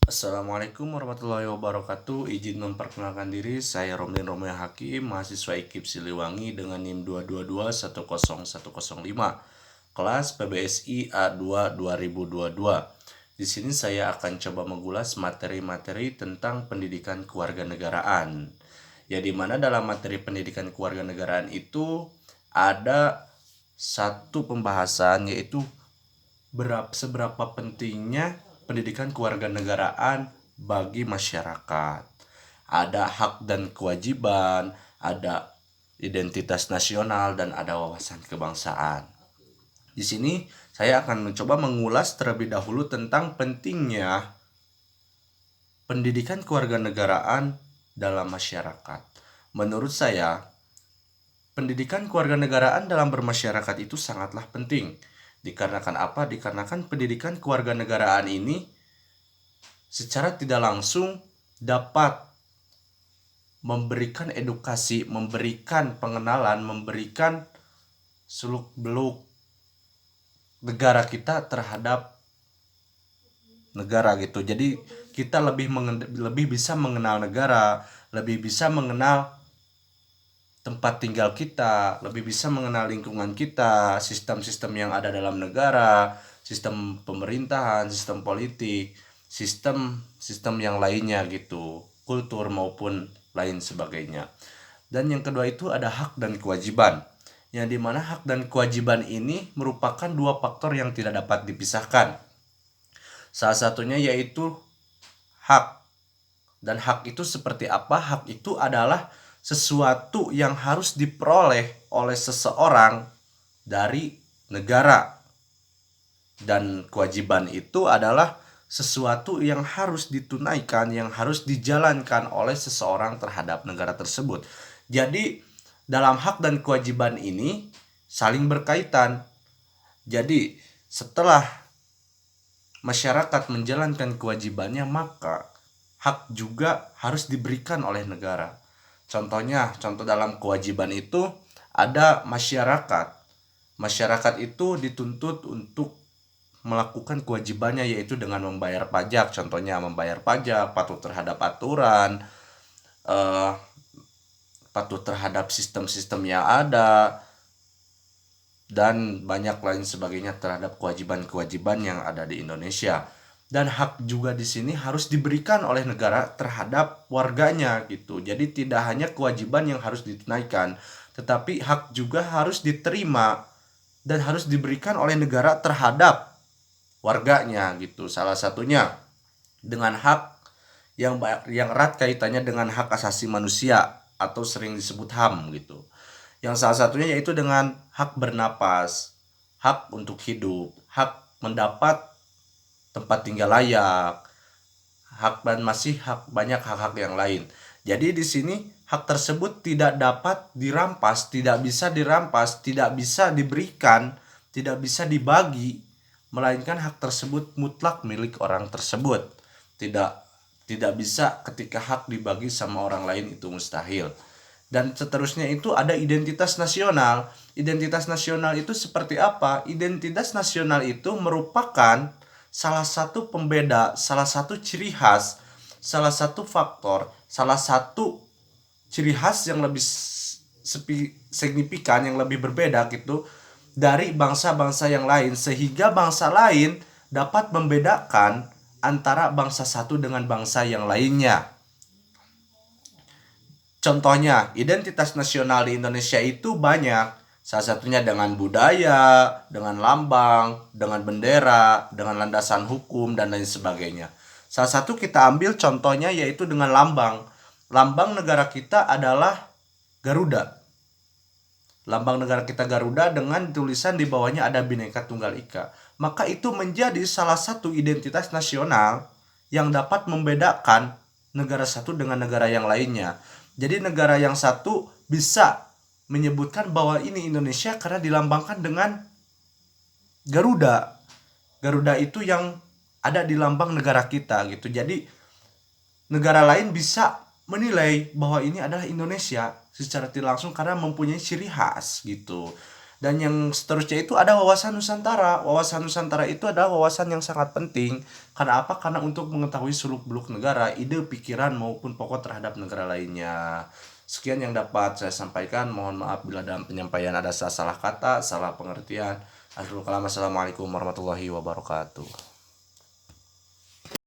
Assalamualaikum warahmatullahi wabarakatuh. Izin memperkenalkan diri, saya Romdin Romeo Hakim, mahasiswa IKIP Siliwangi dengan NIM 222-10105, kelas PBSI A2 2022. Di sini saya akan coba mengulas materi-materi tentang pendidikan kewarganegaraan. Ya, di mana dalam materi pendidikan kewarganegaraan itu ada satu pembahasan, yaitu seberapa pentingnya pendidikan kewarganegaraan bagi masyarakat. Ada hak dan kewajiban, ada identitas nasional, dan ada wawasan kebangsaan. Di sini saya akan mencoba mengulas terlebih dahulu tentang pentingnya pendidikan kewarganegaraan dalam masyarakat. Menurut saya, pendidikan kewarganegaraan dalam bermasyarakat itu sangatlah penting. Dikarenakan apa? Dikarenakan pendidikan kewarganegaraan ini secara tidak langsung dapat memberikan edukasi, memberikan pengenalan, memberikan seluk-beluk negara kita terhadap negara gitu. Jadi kita lebih bisa mengenal negara, lebih bisa mengenal tempat tinggal kita, lebih bisa mengenal lingkungan kita, sistem-sistem yang ada dalam negara, sistem pemerintahan, sistem politik, sistem yang lainnya gitu, kultur maupun lain sebagainya. Dan yang kedua itu ada hak dan kewajiban, yang dimana hak dan kewajiban ini merupakan dua faktor yang tidak dapat dipisahkan. Salah satunya yaitu hak. Dan hak itu seperti apa? Hak itu adalah sesuatu yang harus diperoleh oleh seseorang dari negara. Dan kewajiban itu adalah sesuatu yang harus ditunaikan, yang harus dijalankan oleh seseorang terhadap negara tersebut. Jadi dalam hak dan kewajiban ini saling berkaitan. Jadi setelah masyarakat menjalankan kewajibannya, maka hak juga harus diberikan oleh negara. Contoh dalam kewajiban itu ada masyarakat. Masyarakat itu dituntut untuk melakukan kewajibannya, yaitu dengan membayar pajak. Contohnya membayar pajak, patuh terhadap aturan, patuh terhadap sistem-sistem yang ada, dan banyak lain sebagainya terhadap kewajiban-kewajiban yang ada di Indonesia. Dan hak juga di sini harus diberikan oleh negara terhadap warganya gitu. Jadi tidak hanya kewajiban yang harus ditunaikan, tetapi hak juga harus diterima dan harus diberikan oleh negara terhadap warganya gitu. Salah satunya dengan hak yang erat kaitannya dengan hak asasi manusia atau sering disebut HAM gitu. Yang salah satunya yaitu dengan hak bernapas, hak untuk hidup, hak mendapat tempat tinggal layak, hak dan masih banyak hak-hak yang lain. Jadi di sini hak tersebut tidak dapat dirampas, tidak bisa dirampas, tidak bisa diberikan, tidak bisa dibagi, melainkan hak tersebut mutlak milik orang tersebut. Tidak bisa ketika hak dibagi sama orang lain, itu mustahil. Dan seterusnya itu ada identitas nasional. Identitas nasional itu seperti apa? Identitas nasional itu merupakan salah satu pembeda, salah satu ciri khas, salah satu faktor, salah satu ciri khas yang lebih signifikan, yang lebih berbeda gitu dari bangsa-bangsa yang lain, sehingga bangsa lain dapat membedakan antara bangsa satu dengan bangsa yang lainnya. Contohnya, identitas nasional di Indonesia itu banyak. Salah satunya dengan budaya, dengan lambang, dengan bendera, dengan landasan hukum, dan lain sebagainya. Salah satu kita ambil contohnya yaitu dengan lambang. Lambang negara kita adalah Garuda. Lambang negara kita Garuda dengan tulisan di bawahnya ada Bhinneka Tunggal Ika. Maka itu menjadi salah satu identitas nasional yang dapat membedakan negara satu dengan negara yang lainnya. Jadi negara yang satu bisa menyebutkan bahwa ini Indonesia karena dilambangkan dengan Garuda. Garuda itu yang ada di lambang negara kita gitu. Jadi negara lain bisa menilai bahwa ini adalah Indonesia secara tidak langsung karena mempunyai ciri khas gitu. Dan yang seterusnya itu ada wawasan Nusantara. Wawasan Nusantara itu adalah wawasan yang sangat penting. Karena apa? Karena untuk mengetahui seluk-beluk negara, ide, pikiran maupun pokok terhadap negara lainnya. Sekian yang dapat saya sampaikan. Mohon maaf bila dalam penyampaian ada salah kata, salah pengertian. Akhirul kalam, assalamualaikum warahmatullahi wabarakatuh.